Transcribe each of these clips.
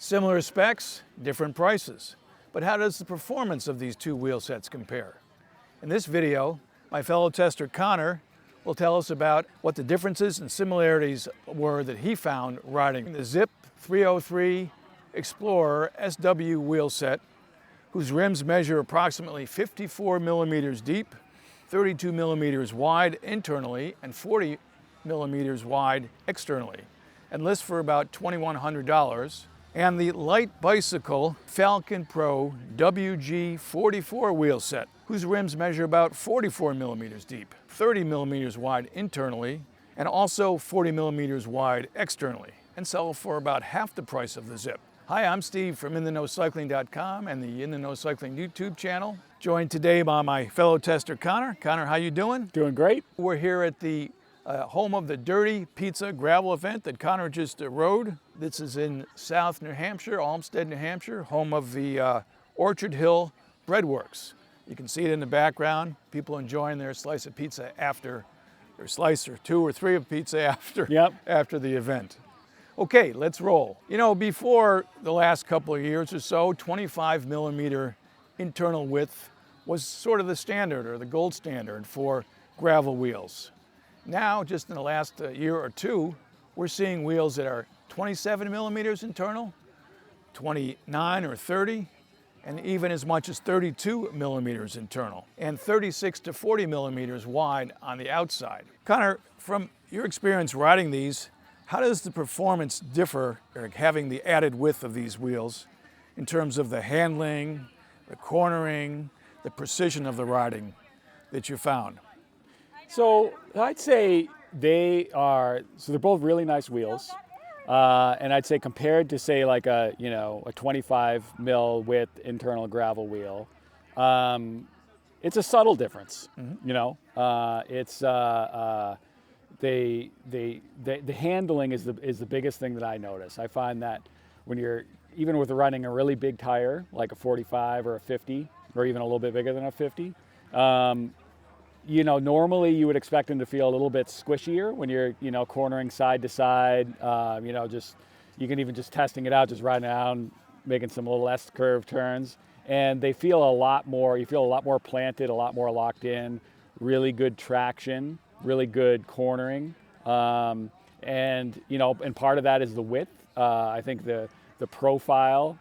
Similar specs, different prices. But how does the performance of these two wheel sets compare? In this video, my fellow tester Connor will tell us about what the differences and similarities were that he found riding the Zipp 303 XPLR SW wheel set, whose rims measure approximately 54 millimeters deep, 32 millimeters wide internally, and 40 millimeters wide externally, and lists for about $2,100. And the light bicycle Falcon Pro WG44 wheel set, whose rims measure about 44 millimeters deep, 30 millimeters wide internally, and also 40 millimeters wide externally, and sell for about half the price of the Zipp. Hi, I'm Steve from InTheKnowCycling.com and the In the Know Cycling YouTube channel. Joined today by my fellow tester Connor. Connor, how you doing? Doing great. We're here at the home of the Dirty Pizza gravel event that Connor just rode. This is in South New Hampshire, Olmsted, New Hampshire, home of the Orchard Hill Breadworks. You can see it in the background, people enjoying their slice of pizza after, their slice or two or three of pizza after the event. Okay, let's roll. You know, before the last couple of years or so, 25 millimeter internal width was sort of the standard or the gold standard for gravel wheels. Now, just in the last year or two, we're seeing wheels that are 27 millimeters internal, 29 or 30, and even as much as 32 millimeters internal, and 36 to 40 millimeters wide on the outside. Connor, from your experience riding these, how does the performance differ, or having the added width of these wheels, in terms of the handling, the cornering, the precision of the riding that you found? So I'd say they're both really nice wheels. And I'd say compared to say like a 25 mil width internal gravel wheel, it's a subtle difference. The handling is the biggest thing that I notice. I find that when you're, even with running a really big tire, like a 45 or a 50, or even a little bit bigger than a 50, normally you would expect them to feel a little bit squishier when you're, cornering side to side, you can even just testing it out, just riding around, making some little S-curve turns. And they feel a lot more, you feel a lot more planted, a lot more locked in, really good traction, really good cornering. And part of that is the width. I think the profile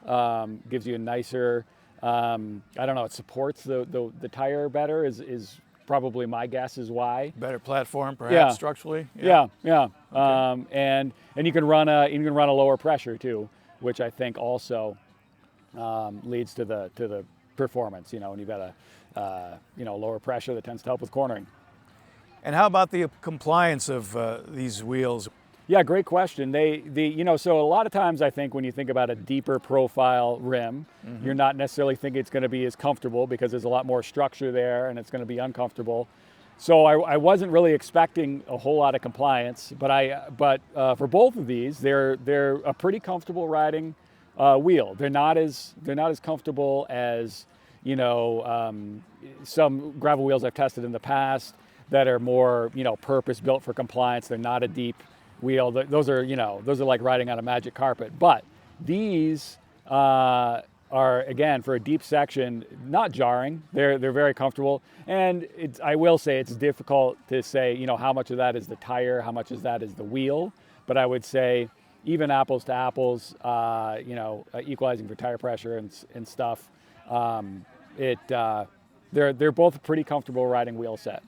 gives you a nicer, it supports the tire better is probably my guess is why. Better platform, perhaps, structurally. Yeah. Okay. And you can run a lower pressure too, which I think also leads to the performance. And you've got a lower pressure that tends to help with cornering. And how about the compliance of these wheels? Yeah, great question. So a lot of times I think when you think about a deeper profile rim, you're not necessarily thinking it's going to be as comfortable because there's a lot more structure there and it's going to be uncomfortable. So I wasn't really expecting a whole lot of compliance, but for both of these, they're a pretty comfortable riding wheel. They're not as comfortable as some gravel wheels I've tested in the past that are more purpose built for compliance. They're not a deep wheel. Those are like riding on a magic carpet. But these are, again, for a deep section, not jarring. They're very comfortable. And I will say it's difficult to say, how much of that is the tire, how much of that is the wheel. But I would say even apples to apples, equalizing for tire pressure and stuff, they're both a pretty comfortable riding wheel set.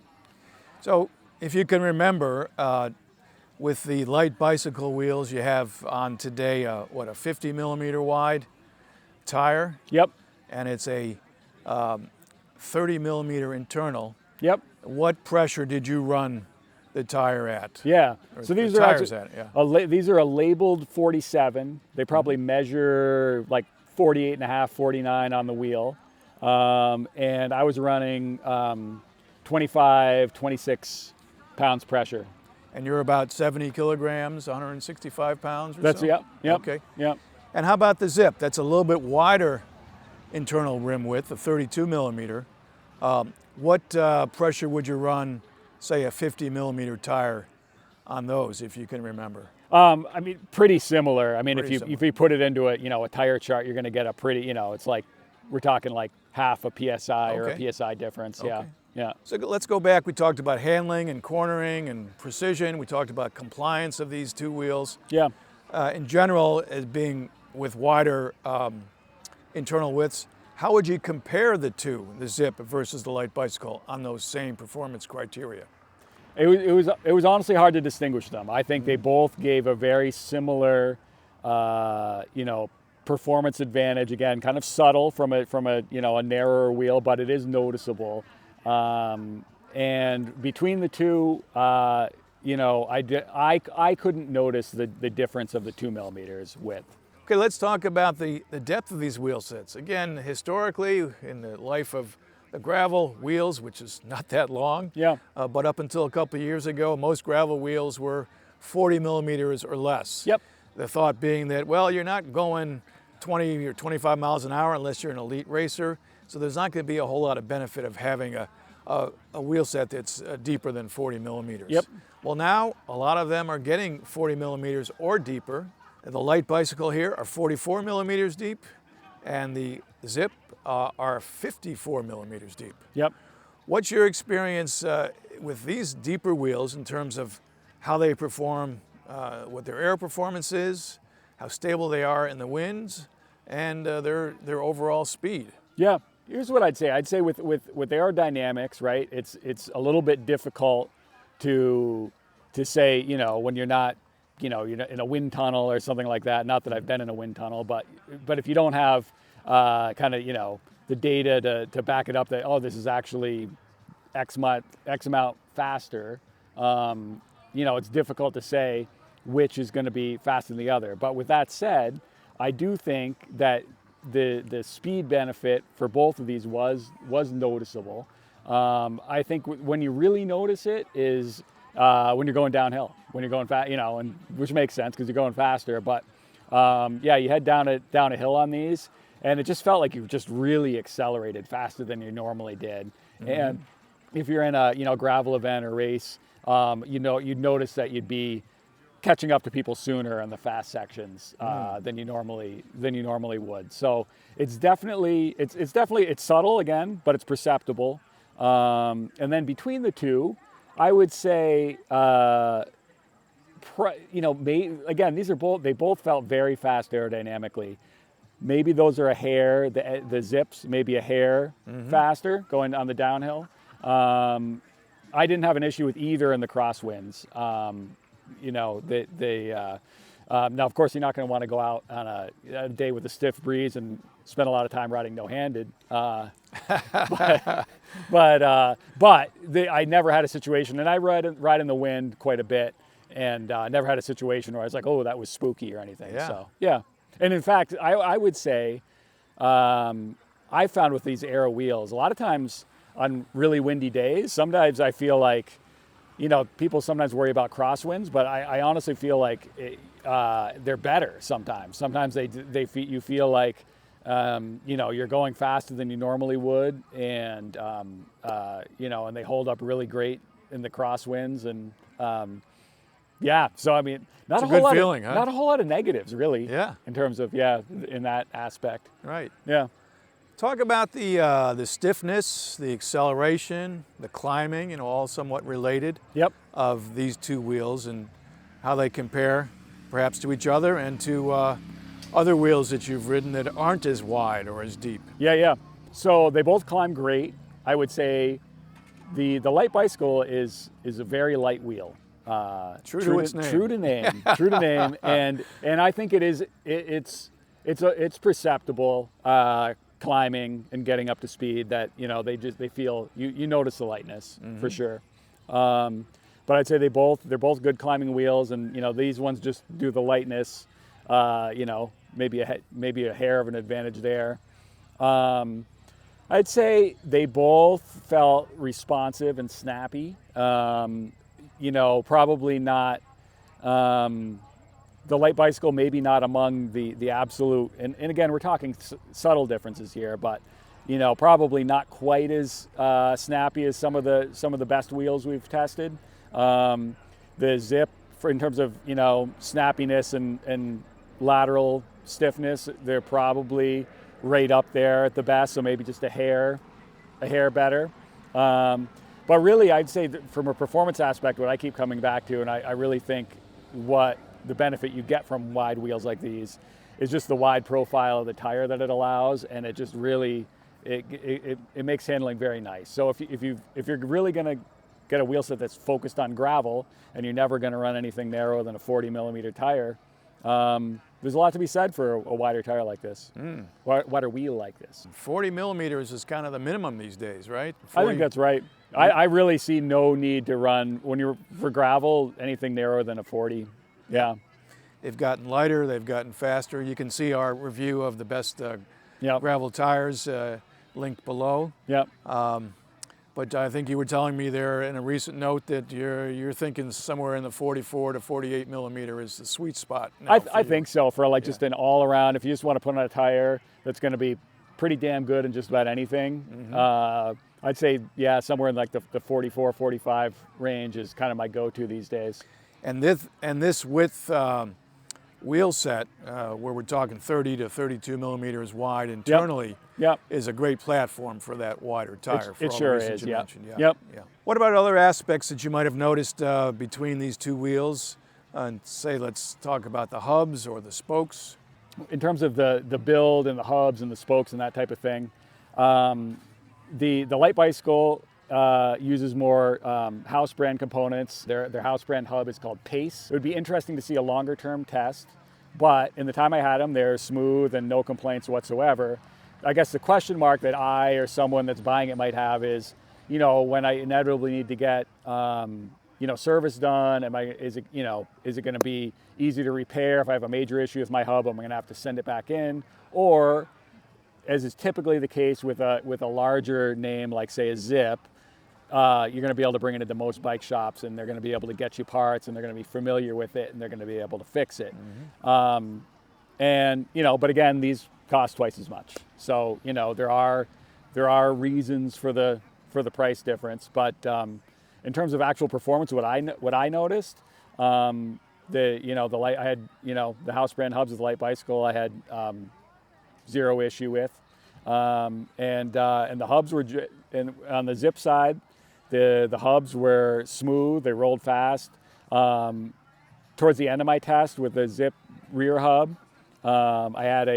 So if you can remember, with the light bicycle wheels you have on today, a 50 millimeter wide tire? Yep. And it's a 30 millimeter internal. Yep. What pressure did you run the tire at? Yeah. So these are actually, these are a labeled 47. They probably measure like 48 and a half, 49 on the wheel. And I was running 25, 26 pounds pressure. And you're about 70 kilograms, 165 pounds or so? Yep. Okay. Yep. And how about the Zipp? That's a little bit wider internal rim width, a 32 millimeter. What pressure would you run, say, a 50 millimeter tire on those, if you can remember? I mean, pretty similar. I mean, Pretty if similar. you put it into a tire chart, you're going to get a pretty, it's like we're talking like half a PSI or Okay. a PSI difference. Yeah. Okay. Yeah. So let's go back. We talked about handling and cornering and precision. We talked about compliance of these two wheels. Yeah. In general, as being with wider internal widths, how would you compare the two, the Zipp versus the light bicycle, on those same performance criteria? It was honestly hard to distinguish them. I think they both gave a very similar, performance advantage. Again, kind of subtle from a narrower wheel, but it is noticeable. And between the two, I couldn't notice the difference of the 2 millimeters width. Okay, let's talk about the depth of these wheel sets. Again, historically, in the life of the gravel wheels, which is not that long, Yeah. but up until a couple of years ago, most gravel wheels were 40 millimeters or less. Yep. The thought being that, well, you're not going 20 or 25 miles an hour unless you're an elite racer, so there's not going to be a whole lot of benefit of having a wheel set that's deeper than 40 millimeters. Yep. Well, now a lot of them are getting 40 millimeters or deeper. The light bicycle here are 44 millimeters deep, and the Zipp are 54 millimeters deep. Yep. What's your experience with these deeper wheels in terms of how they perform, what their air performance is, how stable they are in the winds, and their overall speed? Yeah. Here's what I'd say. I'd say with aerodynamics, right? It's a little bit difficult to say, when you're not, you're in a wind tunnel or something like that. Not that I've been in a wind tunnel, but if you don't have the data to back it up that, oh, this is actually X amount faster, it's difficult to say which is going to be faster than the other. But with that said, I do think that the speed benefit for both of these was noticeable. I think when you really notice it is when you're going downhill, when you're going fast, and which makes sense because you're going faster. But you head down a hill on these, and it just felt like you just really accelerated faster than you normally did. Mm-hmm. And if you're in a gravel event or race, you'd notice that you'd be catching up to people sooner in the fast sections than you normally would. So it's definitely it's subtle again, but it's perceptible. And then between the two, I would say, again, they both felt very fast aerodynamically. Maybe those are a hair, the Zipps, maybe a hair faster going on the downhill. I didn't have an issue with either in the crosswinds. Now, of course, you're not going to want to go out on a day with a stiff breeze and spend a lot of time riding no-handed. But I never had a situation, and I ride in the wind quite a bit, and never had a situation where I was like, oh, that was spooky or anything. Yeah. So, yeah. And in fact, I would say I found with these Aero wheels, a lot of times on really windy days, sometimes I feel like, people sometimes worry about crosswinds, but I honestly feel like they're better sometimes. Sometimes you feel like, you're going faster than you normally would, and and they hold up really great in the crosswinds, and so I mean, not a whole lot of negatives really. Yeah. In terms of in that aspect. Right. Yeah. Talk about the stiffness, the acceleration, the climbing, all somewhat related. Yep. Of these two wheels and how they compare perhaps to each other and to other wheels that you've ridden that aren't as wide or as deep. Yeah. So they both climb great. I would say the light bicycle is a very light wheel. True to its name. True to name. And I think it's perceptible climbing and getting up to speed that they feel you notice the lightness for sure. But I'd say they're both good climbing wheels, and these ones just do the lightness. Maybe a hair of an advantage there. I'd say they both felt responsive and snappy. Probably not. The light bicycle maybe not among the absolute, and again, we're talking subtle differences here, but probably not quite as snappy as some of the best wheels we've tested. The Zipp in terms of, you know, snappiness and lateral stiffness, they're probably right up there at the best. So maybe just a hair better. But really, I'd say that from a performance aspect, what I keep coming back to, and I really think what the benefit you get from wide wheels like these is just the wide profile of the tire that it allows, and it just really, it makes handling very nice. So if you're really going to get a wheel set that's focused on gravel, and you're never going to run anything narrower than a 40 millimeter tire, there's a lot to be said for a wider tire like this, wider wheel like this. 40 millimeters is kind of the minimum these days, right? 40, I think that's right. I really see no need to run, when you're for gravel, anything narrower than a 40. Yeah. They've gotten lighter, they've gotten faster. You can see our review of the best gravel tires linked below. Yep. But I think you were telling me there in a recent note that you're thinking somewhere in the 44 to 48 millimeter is the sweet spot. I think so, for like just an all around, if you just want to put on a tire that's going to be pretty damn good in just about anything. I'd say, yeah, somewhere in like the 44, 45 range is kind of my go-to these days. And this width wheel set, where we're talking 30 to 32 millimeters wide internally, is a great platform for that wider tire. It sure is, yeah. Yeah. What about other aspects that you might have noticed between these two wheels? And say, let's talk about the hubs or the spokes. In terms of the build and the hubs and the spokes and that type of thing, the light bicycle uses more house brand components. Their house brand hub is called Pace. It would be interesting to see a longer term test, but in the time I had them, they're smooth and no complaints whatsoever. I guess the question mark that I or someone that's buying it might have is, you know, when I inevitably need to get you know, service done, is it going to be easy to repair? If I have a major issue with my hub, I'm going to have to send it back in, or as is typically the case with a larger name like, say, a Zipp, you're going to be able to bring it into most bike shops, and they're going to be able to get you parts, and they're going to be familiar with it, and they're going to be able to fix it. And you know, but again, these cost twice as much. So you know, there are reasons for the price difference, but in terms of actual performance, what I noticed, the light, I had, you know, the house brand hubs with the light bicycle, I had zero issue with, and the hubs were, and on the Zipp side, the hubs were smooth, they rolled fast. Towards the end of my test with the Zipp rear hub, I had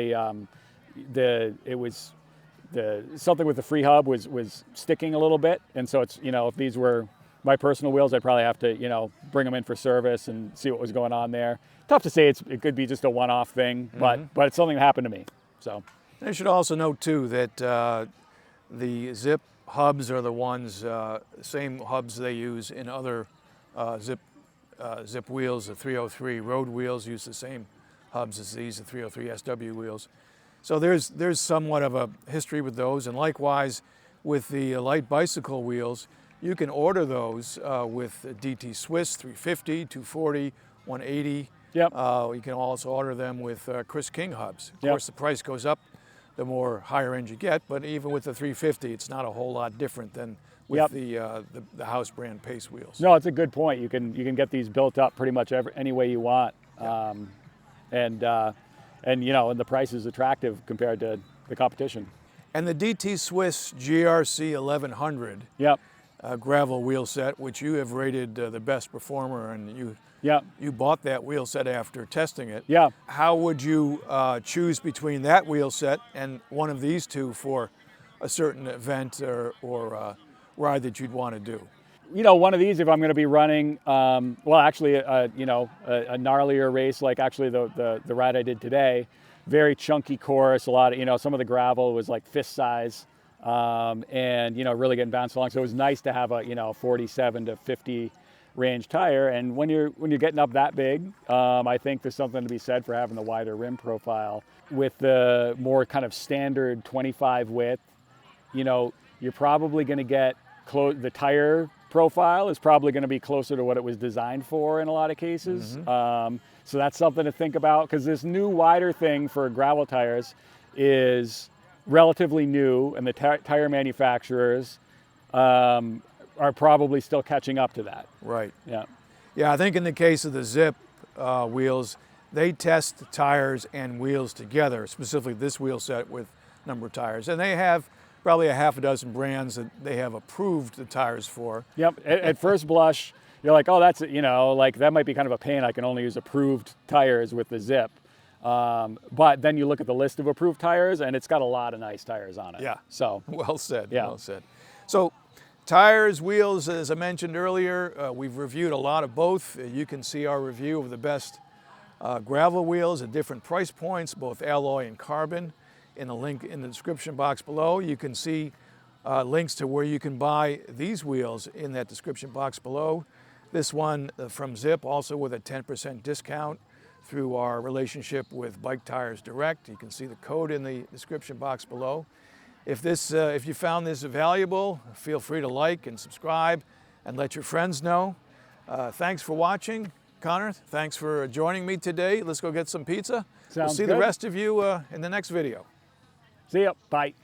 something with the free hub was sticking a little bit, and so it's, you know, if these were my personal wheels, I'd probably have to, you know, bring them in for service and see what was going on there. Tough to say, it could be just a one-off thing, but it's something that happened to me. So I should also note too that the Zipp hubs are the ones, same hubs they use in other Zipp wheels. The 303 road wheels use the same hubs as these, the 303 SW wheels. So there's somewhat of a history with those, and likewise with the light bicycle wheels, you can order those with DT Swiss 350, 240, 180. Yep. You can also order them with Chris King hubs. Of course, the price goes up the more higher end you get, but even with the 350, it's not a whole lot different than with the house brand Pace wheels. No, it's a good point. You can get these built up pretty much any way you want, and you know, and the price is attractive compared to the competition. And the DT Swiss GRC 1100. Yep. Gravel wheel set, which you have rated the best performer, and you bought that wheel set after testing it. Yeah. How would you choose between that wheel set and one of these two for a certain event or ride that you'd want to do? You know, one of these, if I'm going to be running, well, actually, you know, a gnarlier race, like actually the ride I did today, very chunky course, a lot of, you know, some of the gravel was like fist size. And you know, really getting bounced along. So it was nice to have a, you know, 47 to 50 range tire. And when you're getting up that big, I think there's something to be said for having the wider rim profile. With the more kind of standard 25 width, you know, you're probably going to get the tire profile is probably going to be closer to what it was designed for in a lot of cases. So that's something to think about, because this new wider thing for gravel tires is relatively new, and the tire manufacturers are probably still catching up to that. Right. Yeah. Yeah, I think in the case of the Zipp wheels, they test tires and wheels together, specifically this wheel set with number of tires. And they have probably a half a dozen brands that they have approved the tires for. Yep. At first blush, you're like, oh, that's, like that might be kind of a pain. I can only use approved tires with the Zipp. But then you look at the list of approved tires and it's got a lot of nice tires on it. Yeah. So Well said. Yeah. Well said. So tires, wheels, as I mentioned earlier, we've reviewed a lot of both. You can see our review of the best gravel wheels at different price points, both alloy and carbon, in the link in the description box below. You can see links to where you can buy these wheels in that description box below. This one from Zipp, also with a 10% discount through our relationship with Bike Tires Direct. You can see the code in the description box below. If you found this valuable, feel free to like and subscribe and let your friends know. Thanks for watching. Connor, thanks for joining me today. Let's go get some pizza. Sounds We'll see good. the rest of you in the next video. See ya. Bye.